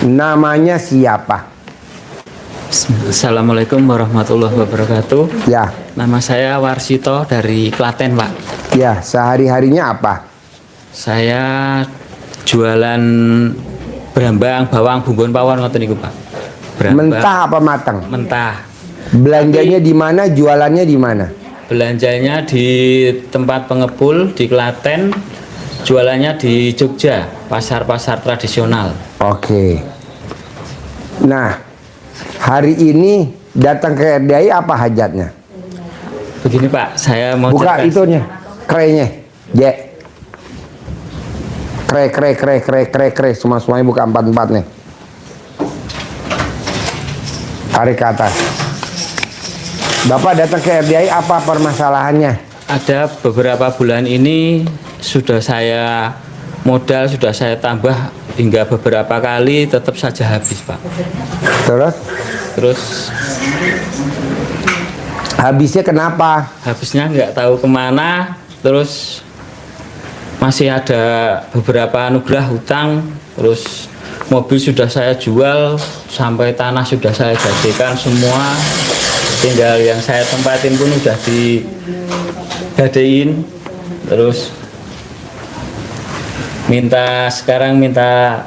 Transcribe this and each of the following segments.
Namanya siapa? Assalamualaikum warahmatullahi wabarakatuh. Ya. Nama saya Warsito dari Klaten, Pak. Ya, sehari-harinya apa? Saya jualan berambang, bawang, bumbon pawon ngoten niku, Pak. Berambang, Mentah apa matang? mentah. Belanjanya di mana? Jualannya di mana? Belanjanya di tempat pengepul di Klaten, jualannya di Jogja, pasar-pasar tradisional. Oke. Nah, hari ini datang ke RDI apa hajatnya? Begini, Pak, saya mau Buka cerdas. itunya, krenya, kre, semuanya buka empat nih. Tarik ke atas. Bapak datang ke RDI apa permasalahannya? Ada beberapa bulan ini sudah saya modal, sudah saya tambah hingga beberapa kali tetap saja habis, Pak. Terus habisnya kenapa? Habisnya nggak tahu kemana, terus masih ada beberapa anugerah hutang, terus mobil sudah saya jual, sampai tanah sudah saya jadikan semua, tinggal yang saya tempatin pun udah digadein, terus sekarang minta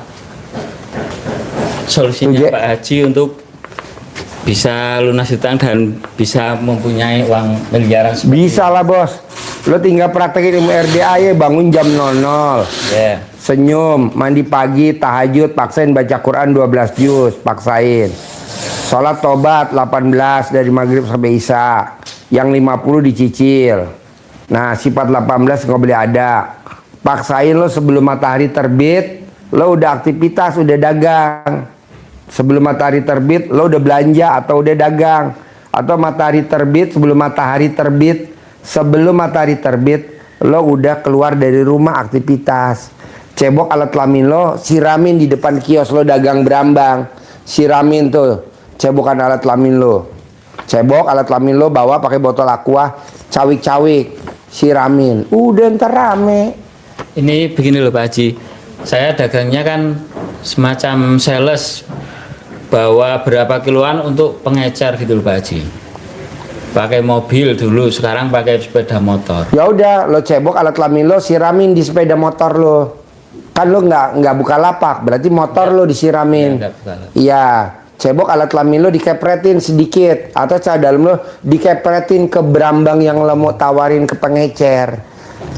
solusinya Pak Haji untuk bisa lunas hutang dan bisa mempunyai uang miliaran. Bisa lah bos, lo tinggal praktekin ilmu RDA ya, bangun jam 00, Yeah. senyum, mandi pagi, tahajud, paksain baca Quran 12 juz, paksain. Sholat tobat 18 dari maghrib sampai isya, yang 50 dicicil. Nah sifat 18 nggak boleh ada. Paksain lo sebelum matahari terbit, lo udah aktivitas, udah dagang. Sebelum matahari terbit, lo udah belanja atau udah dagang. Atau matahari terbit, sebelum matahari terbit, lo udah keluar dari rumah aktivitas. Cebok alat kelamin lo, siramin di depan kios lo dagang berambang. Siramin tuh, cebokan alat kelamin lo. Cebok alat kelamin lo bawa pakai botol aqua, cawik-cawik, siramin. Udah ntar rame. Ini begini loh Pak Haji, saya dagangnya kan semacam sales, bawa berapa kiloan untuk pengecer gitu loh Pak Haji. Pakai mobil dulu, sekarang pakai sepeda motor. Ya udah, lo cebok alat kelamin lo, siramin di sepeda motor lo. Kan lo nggak buka lapak, berarti motor lo disiramin. Iya, cebok alat kelamin lo dikepretin sedikit, atau cara dalam lo dikepretin ke berambang yang lo mau tawarin ke pengecer.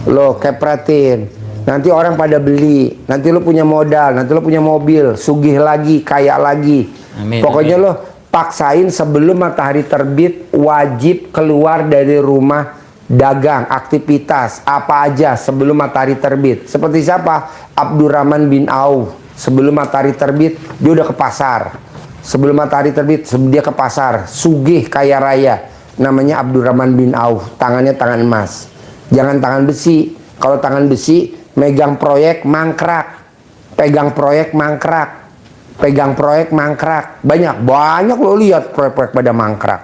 Lo kepretin. Nanti orang pada beli, nanti lo punya modal, nanti lo punya mobil, sugih lagi, kaya lagi. Amin, Pokoknya amin. lo paksain sebelum matahari terbit wajib keluar dari rumah, dagang, aktivitas apa aja sebelum matahari terbit. Seperti siapa? Abdurrahman bin Auf. Sebelum matahari terbit dia udah ke pasar. Sebelum matahari terbit dia ke pasar, sugih kaya raya. Namanya Abdurrahman bin Auf. Tangannya tangan emas, jangan tangan besi. Kalau tangan besi megang proyek mangkrak, pegang proyek mangkrak, pegang proyek mangkrak, banyak lo lihat proyek-proyek pada mangkrak.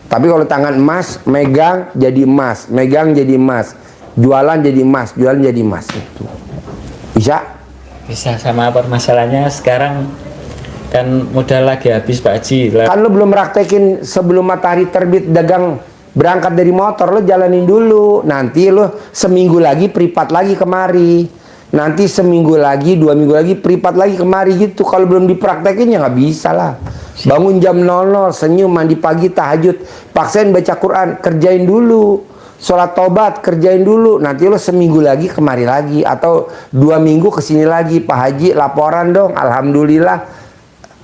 Tapi kalau tangan emas, megang jadi emas, megang jadi emas, jualan jadi emas, jualan jadi emas. Itu Bisa. Sama permasalahannya sekarang kan modal lagi habis Pak Haji. kan lo belum praktekin sebelum matahari terbit dagang. Berangkat dari motor lo jalanin dulu, nanti lo seminggu lagi pripat lagi kemari, nanti seminggu lagi, 2 minggu lagi pripat lagi kemari gitu. Kalau belum dipraktekin ya nggak bisa lah. Bangun jam 00, senyum, mandi pagi, tahajud, paksain baca Quran, kerjain dulu. Sholat tobat, kerjain dulu. Nanti lo seminggu lagi kemari lagi, atau 2 minggu kesini lagi. Pak Haji laporan dong, alhamdulillah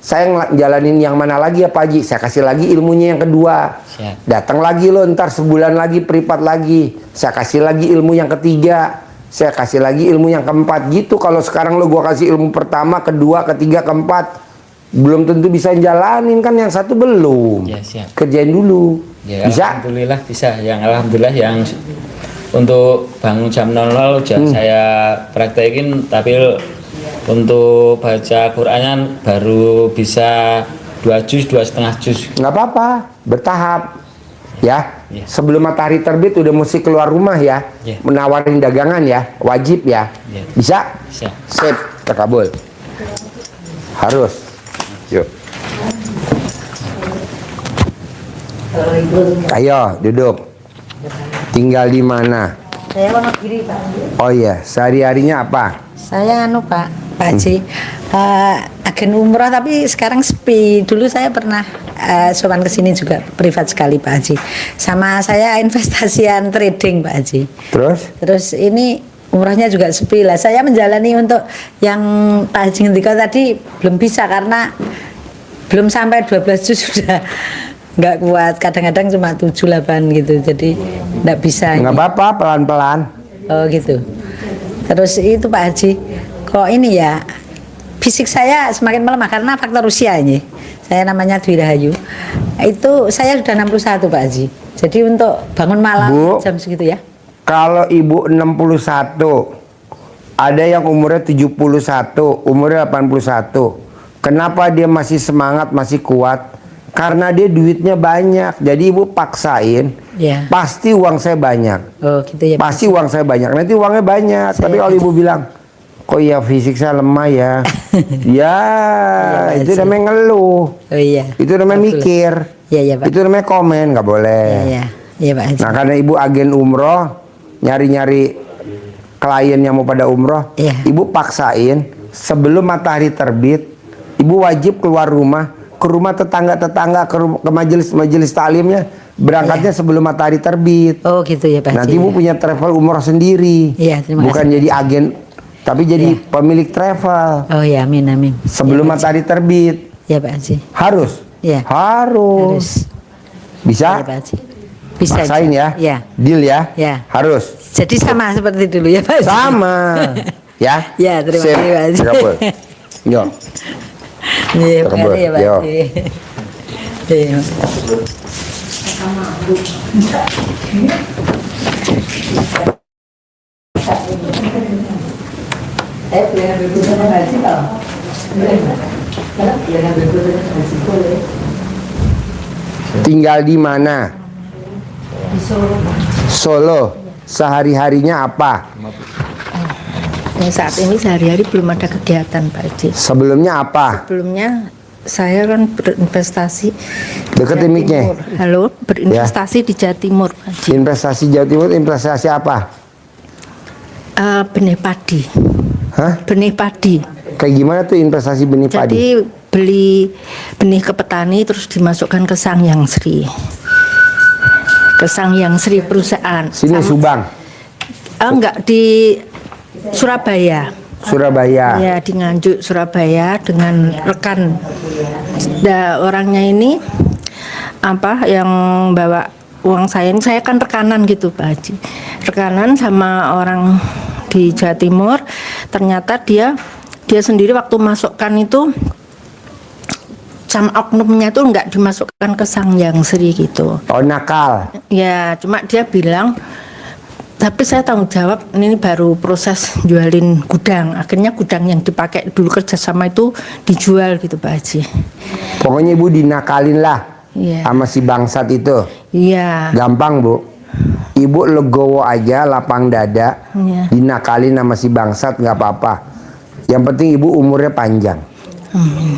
saya jalanin yang mana lagi ya Pak Haji, saya kasih lagi ilmunya yang kedua. Siap. Datang lagi lo, ntar sebulan lagi pripat lagi, saya kasih lagi ilmu yang ketiga, saya kasih lagi ilmu yang keempat gitu. Kalau sekarang lo gua kasih ilmu pertama, kedua, ketiga, keempat, belum tentu bisa jalanin kan, yang satu belum. Ya, siap. Kerjain dulu. Ya, Bisa? Alhamdulillah bisa. Alhamdulillah yang untuk bangun jam 00 saya praktekin, tapi untuk baca Qurannya baru bisa 2 juz, 2,5 juz. Nggak apa-apa, bertahap ya. Iya. Sebelum matahari terbit udah mesti keluar rumah ya. Iya. Menawarin dagangan ya, wajib ya. Iya. Bisa? Bisa. Sip, terkabul. Harus. Yuk. Ayo, duduk. Tinggal di mana? Saya Wonogiri, Pak. Oh iya, sehari-harinya apa? Saya Pak Haji. Agen umroh tapi sekarang sepi. Dulu saya pernah sowan ke sini juga privat sekali Pak Haji. Sama saya investasian trading Pak Haji. Terus? Ini umrohnya juga sepi lah. Saya menjalani untuk yang Pak Haji ngendika tadi belum bisa karena belum sampai 12 juz sudah nggak kuat. Kadang-kadang cuma 7-8 gitu. Jadi nggak bisa. Nggak apa-apa, pelan-pelan. Oh gitu. Terus itu Pak Haji, kok ini ya fisik saya semakin melemah karena faktor usia ini. Saya namanya Dwi Rahayu. Itu saya sudah 61 Pak Haji. Jadi untuk bangun malam Bu, jam segitu ya. kalau ibu 61, ada yang umurnya 71, umurnya 81. Kenapa dia masih semangat, masih kuat? Karena dia duitnya banyak. Jadi ibu paksain, Ya. pasti uang saya banyak. Oh gitu ya. Pak. Pasti uang saya banyak. Nanti uangnya banyak. Tapi kalau ibu bilang, kok ya fisik saya lemah ya? Ya, Iya, itu Pak. namanya ngeluh. Oh iya. Itu namanya Betul. mikir. Iya ya Pak. Itu namanya komen, nggak boleh. Iya. Iya Pak Haji. Nah, karena ibu agen umroh, nyari-nyari klien yang mau pada umroh, Iya. ibu paksain sebelum matahari terbit, ibu wajib keluar rumah, ke rumah tetangga-tetangga, ke majelis-majelis taklimnya, berangkatnya sebelum matahari terbit. Oh gitu ya Pak Haji. Nanti ibu punya travel umroh sendiri, Iya, terima bukan kasih. jadi agen, tapi jadi pemilik travel Oh ya, amin amin. sebelum matahari terbit. Ya Pak Haji. Harus, Iya. harus. Harus. Bisa? Ya Pak Haji. Bisa. Paksain ya, Ya. deal ya, Ya. harus. Jadi sama seperti dulu ya Pak Haji. Sama. Ya? Ya, terima Sip. kasih, Pak Haji. Terkabul. Yo. Iya, Terkabul. makasih ya Pak Yo. Haji. Iya. Boleh ambil buku dengan Haji kalau? Boleh ambil buku dengan Haji, boleh. Tinggal di mana? Di Solo. Solo. Sehari-harinya apa? Saat ini sehari-hari belum ada kegiatan Pak Haji. Sebelumnya apa? Sebelumnya saya kan berinvestasi Deketin Jawa mic-nya. Timur. Halo, berinvestasi di Jawa Timur Pak Haji. Investasi Jawa Timur, investasi apa? Benih padi. Hah? Benih padi. Kayak gimana tuh investasi benih padi? Jadi beli benih ke petani terus dimasukkan ke Sangyang Sri. Ke Sangyang Sri perusahaan. Sini Subang, Enggak di Surabaya. Surabaya. Ya di Nganjuk Surabaya dengan rekan. Orangnya ini apa yang bawa uang saya ini, saya kan rekanan gitu Pak Haji. Rekanan sama orang di Jawa Timur. Ternyata dia sendiri waktu masukkan itu sama oknumnya tuh nggak dimasukkan ke Sangyang Sri gitu. Oh, nakal. Ya, cuma dia bilang, tapi saya tanggung jawab, ini baru proses jualin gudang. Akhirnya gudang yang dipakai dulu kerjasama itu dijual gitu Pak Haji. Pokoknya ibu dinakalin lah Iya. sama si bangsat itu. Iya. Gampang bu. Ibu legowo aja, lapang dada, Iya. dinakalin sama si bangsat nggak apa-apa. Yang penting ibu umurnya panjang.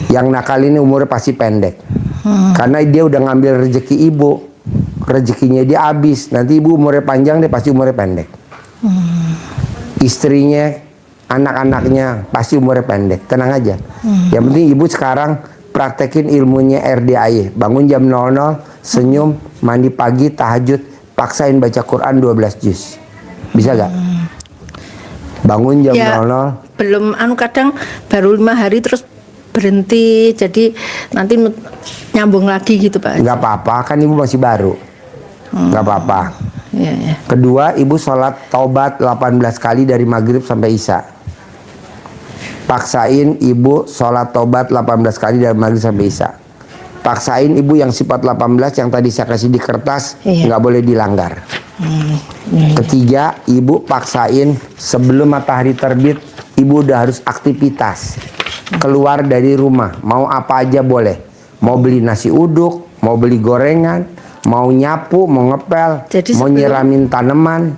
Yang nakal ini umurnya pasti pendek. Karena dia udah ngambil rezeki ibu, rezekinya dia habis. Nanti ibu umurnya panjang, dia pasti umurnya pendek. Istrinya, anak-anaknya pasti umurnya pendek. Tenang aja. Yang penting ibu sekarang praktekin ilmunya RDAY. Bangun jam 00, senyum, mandi pagi, tahajud, paksain baca Quran 12 juz. Bisa gak? Bangun jam Ya, 00. belum kadang baru 5 hari terus berhenti, jadi nanti nyambung lagi gitu Pak Haji. Nggak apa-apa, kan ibu masih baru. Nggak apa-apa. Iya, ya. Kedua, ibu sholat taubat 18 kali dari maghrib sampai isya. Paksain ibu sholat taubat 18 kali dari maghrib sampai isya. Paksain ibu yang sifat 18 yang tadi saya kasih di kertas, Iya. nggak boleh dilanggar. Ketiga, ibu paksain sebelum matahari terbit, ibu udah harus aktivitas. Keluar dari rumah, mau apa aja boleh. Mau beli nasi uduk, mau beli gorengan, mau nyapu, mau ngepel, Jadi mau nyiramin tanaman.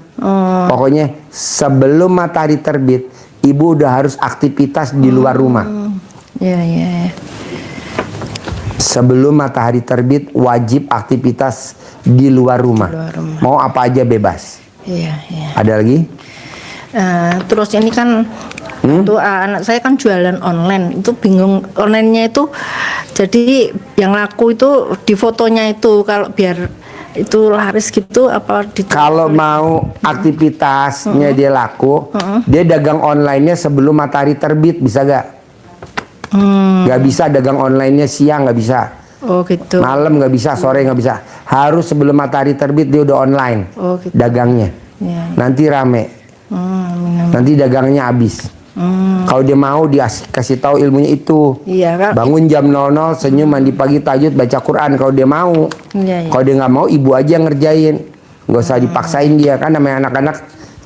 Pokoknya sebelum matahari terbit, ibu udah harus aktivitas di luar rumah. Ya, ya. Sebelum matahari terbit wajib aktivitas di luar rumah. Luar rumah. Mau apa aja bebas. Iya, iya. Ada lagi? Terus ini kan tuh anak saya kan jualan online, itu bingung onlinenya itu, jadi yang laku itu di fotonya itu, kalau biar itu laris gitu apa di Kalau mau aktivitasnya dia laku, dia dagang online-nya sebelum matahari terbit, bisa gak? Gak bisa dagang online-nya siang, gak bisa. Oh gitu. Malam gak bisa, sore gak bisa. Harus sebelum matahari terbit dia udah online Oh gitu. dagangnya. Ya. Nanti rame, nanti dagangnya habis. Kalau dia mau dikasih tahu ilmunya itu. Iya kan? Bangun jam 00, senyum, mandi pagi, tahajud, baca Quran kalau dia mau. Iya, iya. Kalau dia nggak mau, ibu aja yang ngerjain. Nggak usah dipaksain dia, kan namanya anak-anak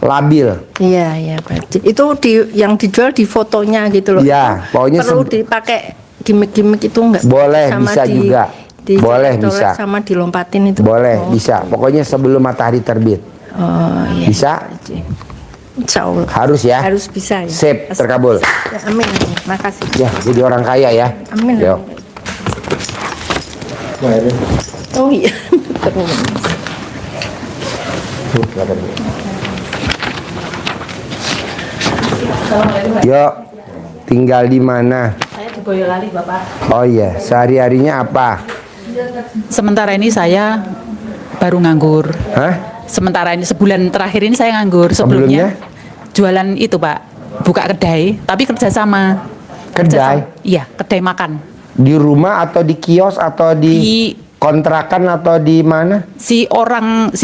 labil. Iya, iya, Pak. Itu yang dijual di fotonya gitu loh. Iya, pokoknya perlu dipakai gimmick-gimmick itu enggak? Boleh, bisa juga. Boleh, colek bisa. sama dilompatin itu. Boleh, bisa. Pokoknya sebelum matahari terbit. Oh, iya. Bisa? Insya Allah. Harus ya? Harus bisa ya. Sip, terkabul. Ya, amin. Makasih. Ya, jadi orang kaya ya. Amin. Yuk. Oh iya. Yuk, tinggal di mana? Saya di Boyolali, Bapak. Oh iya, sehari-harinya apa? Sementara ini saya baru nganggur. Hah? Sementara ini sebulan terakhir ini saya nganggur. Sebelumnya jualan itu, Pak. Buka kedai, tapi kerjasama. Kedai? Iya, kedai makan. Di rumah atau di kios atau di kontrakan atau di mana? Si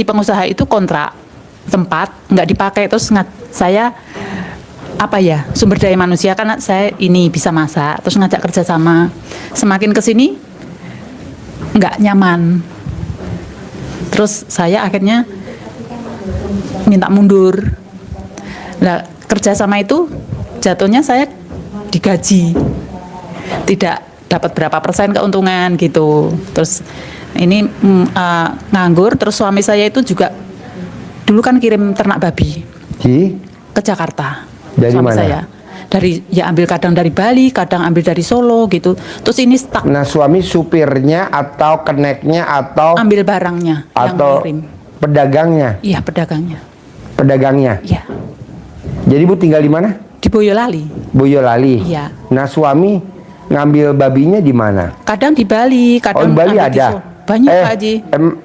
pengusaha itu kontrak tempat, nggak dipakai, terus saya sumber daya manusia, kan saya ini bisa masak, terus ngajak kerjasama. Semakin kesini nggak nyaman, terus saya akhirnya minta mundur. Nah, kerjasama itu jatuhnya saya digaji, tidak dapat berapa persen keuntungan gitu. Terus ini nganggur, terus suami saya itu juga dulu kan kirim ternak babi ke Jakarta. Dari suami mana? Saya ambil kadang dari Bali, kadang ambil dari Solo gitu. Terus ini stuck. Nah, suami supirnya atau keneknya atau Ambil barangnya atau yang ngirim. pedagangnya? Iya, pedagangnya. Pedagangnya. Iya. Jadi Bu tinggal di mana? Di Boyolali. Boyolali. Iya. Nah, suami ngambil babinya di mana? Kadang di Bali, Oh, kadang di Bali ambil di ada. Solo. Banyak, Pak Haji.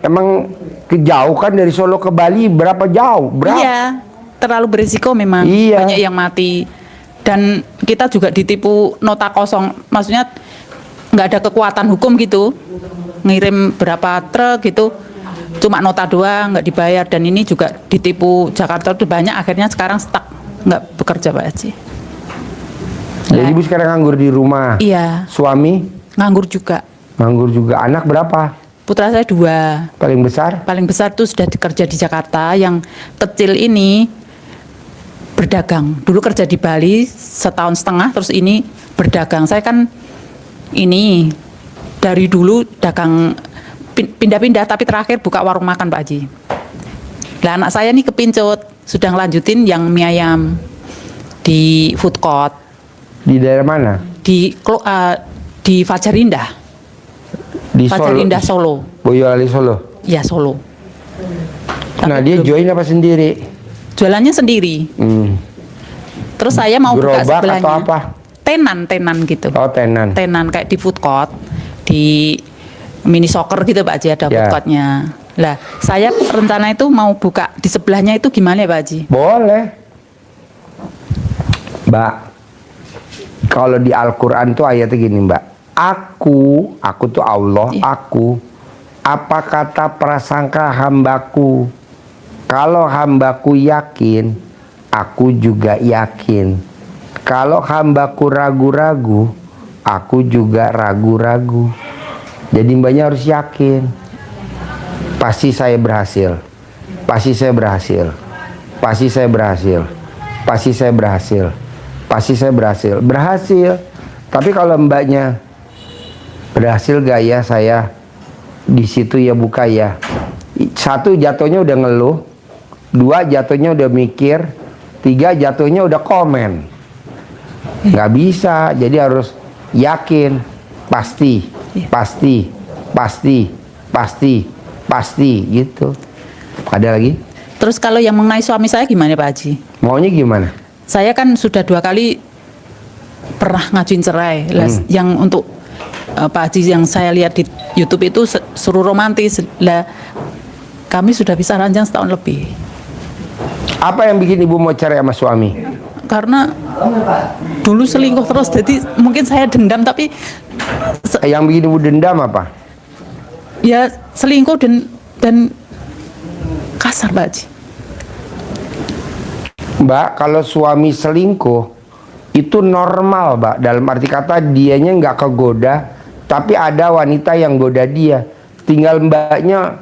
Emang kejauh kan dari Solo ke Bali berapa jauh? Berapa? Iya, terlalu berisiko memang. Iya. Banyak yang mati. Dan kita juga ditipu nota kosong. Maksudnya nggak ada kekuatan hukum gitu. Ngirim berapa truk gitu, cuma nota doang, nggak dibayar. Dan ini juga ditipu Jakarta itu banyak. Akhirnya sekarang stuck, nggak bekerja, Pak Haji. Jadi Ibu sekarang nganggur di rumah. Iya, Suami nganggur juga. nganggur juga. Anak berapa? Putra saya 2. Paling besar? Paling besar tuh sudah kerja di Jakarta, yang kecil ini berdagang. Dulu kerja di Bali 1,5 tahun, terus ini berdagang. Saya kan ini dari dulu dagang pindah-pindah, tapi terakhir buka warung makan, Pak Haji. Nah, anak saya nih kepincut, sudah ngelanjutin yang mie ayam di food court Di daerah mana? di Fajar Indah. Di Fajar Solo. Indah, Solo. Boyolali Solo. Ya, Solo. Nah, Tapi dia belum. join apa sendiri? Jualannya sendiri. Terus saya mau buka Gerobak sebelahnya. atau apa? Tenan gitu. Oh, tenan. Tenan kayak di food court, di mini soccer gitu, Pak Haji, ada Ya. food courtnya. Lah, saya rencana itu mau buka di sebelahnya itu gimana ya, Pak Haji? Boleh. Mbak, kalau di Al-Quran tuh ayatnya gini, Mbak. Aku tuh Allah, Iya. aku. Apa kata prasangka hambaku? Kalau hambaku yakin, aku juga yakin. Kalau hambaku ragu-ragu, aku juga ragu-ragu. Jadi mbaknya harus yakin. Pasti saya berhasil. Pasti saya berhasil. Pasti saya berhasil. Pasti saya berhasil. Pasti saya berhasil. Berhasil. Tapi kalau mbaknya berhasil gak ya saya? Di situ ya buka ya. Satu, jatuhnya udah ngeluh. Dua, jatuhnya udah mikir. Tiga, jatuhnya udah komen. Nggak bisa, jadi harus yakin. Pasti, pasti, pasti, pasti, pasti gitu. Ada lagi? Terus kalau yang mengenai suami saya gimana Pak Haji? Maunya gimana? Saya kan sudah 2 kali pernah ngajuin cerai. Lah, yang untuk Pak Haji yang saya lihat di YouTube itu suruh romantis. Lah, kami sudah bisa ranjang setahun lebih. Apa yang bikin ibu mau cerai sama suami? Karena dulu selingkuh terus, jadi mungkin saya dendam, tapi Yang bikin ibu dendam apa? ya selingkuh dan kasar Pak Haji. Mbak, kalau suami selingkuh itu normal, Mbak. Dalam arti kata dianya nggak kegoda, tapi ada wanita yang goda dia. Tinggal mbaknya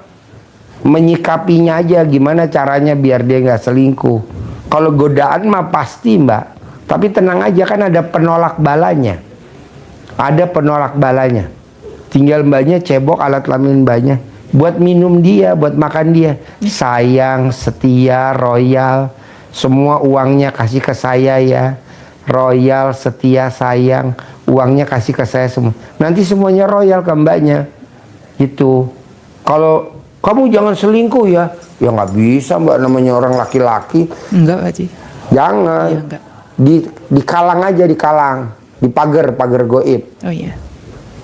menyikapinya aja gimana caranya biar dia nggak selingkuh. Kalau godaan mah pasti, Mbak. Tapi tenang aja, kan ada penolak balanya. Ada penolak balanya. Tinggal mbaknya cebok alat kelamin mbaknya. Buat minum dia, buat makan dia. Sayang, setia, royal. Semua uangnya kasih ke saya ya. Royal, setia, sayang. Uangnya kasih ke saya semua. Nanti semuanya royal ke mbaknya. Gitu. Kalau kamu jangan selingkuh ya. Ya nggak bisa, Mbak, namanya orang laki-laki. Enggak Pak Haji. Jangan. Iya, enggak. Dikalang aja, dikalang. Di pagar goib. Oh iya.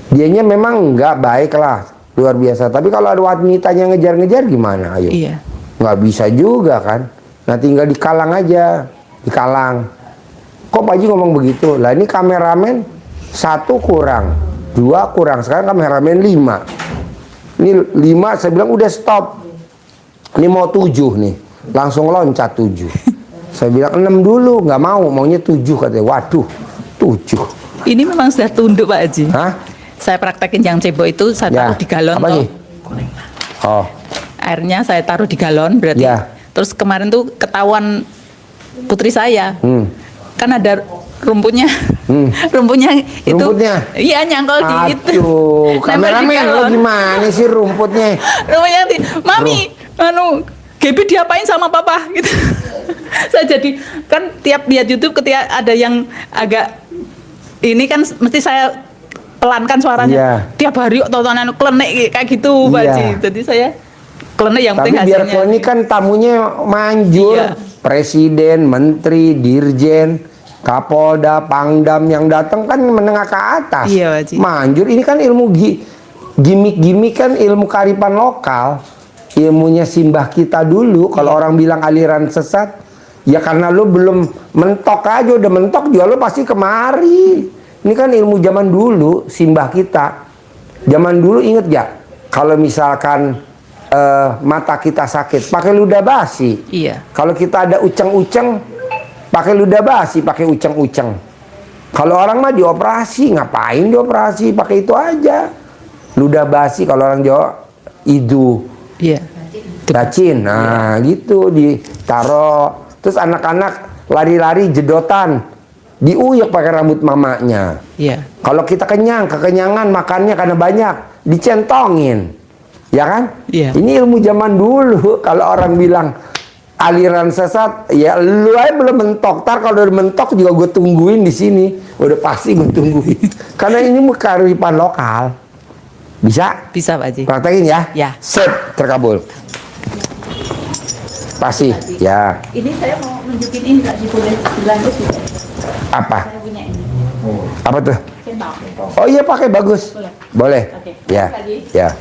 Dianya memang nggak baik lah, luar biasa. Tapi kalau ada wanitanya ngejar-ngejar gimana? Ayo. Iya. Nggak bisa juga kan. Nah tinggal dikalang aja. Dikalang. Kok Pak Haji ngomong begitu? Lah ini kameramen 1 kurang, 2 kurang. Sekarang kameramen 5. Ini 5, saya bilang udah stop. Ini mau 7 nih. Langsung loncat 7. Saya bilang 6 dulu, nggak mau. Maunya 7 katanya. Waduh, 7. Ini memang sudah tunduk Pak Haji. Hah? Saya praktekin yang cebok itu saya Ya. taruh di galon. Apa toh. sih? Oh, Airnya saya taruh di galon berarti. Ya. Terus kemarin tuh ketahuan putri saya. Kan ada rumputnya. Rumputnya itu. Rumputnya? Iya, nyangkol di itu. aduh, Nempel di kameramen lo galon. gimana sih rumputnya? Rumputnya Mami, Gaby diapain sama papa gitu. Saya jadi kan tiap lihat YouTube ketika ada yang agak ini kan mesti saya pelankan suaranya. Iya. Tiap hari tontonan klenik kayak gitu Pak Iya. Haji. Jadi saya klenik yang Tapi penting biar hasilnya. ini kan tamunya manjur. Iya. Presiden, menteri, dirjen, kapolda, pangdam yang datang kan menengah ke atas. Iya, Pak Haji. Manjur. Ini kan ilmu gimmick-gimmick kan ilmu kearifan lokal. Ilmunya simbah kita dulu. Kalau orang bilang aliran sesat, ya karena lu belum mentok aja. Udah mentok juga lu pasti kemari. Ini kan ilmu zaman dulu, simbah kita. Zaman dulu inget gak? Kalau misalkan mata kita sakit, pakai ludah basi. Iya. Kalau kita ada uceng-uceng, pakai ludah basi, pakai uceng-uceng. Kalau orang mah dioperasi, ngapain dioperasi? Pakai itu aja. Ludah basi, kalau orang Jawa, idu. Iya. Racin, nah gitu ditaro. Terus anak-anak lari-lari jedotan, diuyek pakai rambut mamanya. Iya. Kalau kita kekenyangan makannya karena banyak, dicentongin, ya kan? Iya. Ini ilmu zaman dulu. Kalau orang bilang aliran sesat, ya lu aja belum mentok. Tar kalau udah mentok juga gue tungguin di sini, udah pasti gue tungguin. Karena ini kearifan lokal. Bisa? Bisa Pak Haji. Praktekin ya? Ya. Sip, terkabul. Pasti, ya. Ini saya mau nunjukin ini nggak sih, boleh dilanjut tidak? Apa? Saya punya ini. Apa tuh? Centang. Oh iya pakai bagus. Boleh. Boleh. Oke. Ya. Lagi. Ya.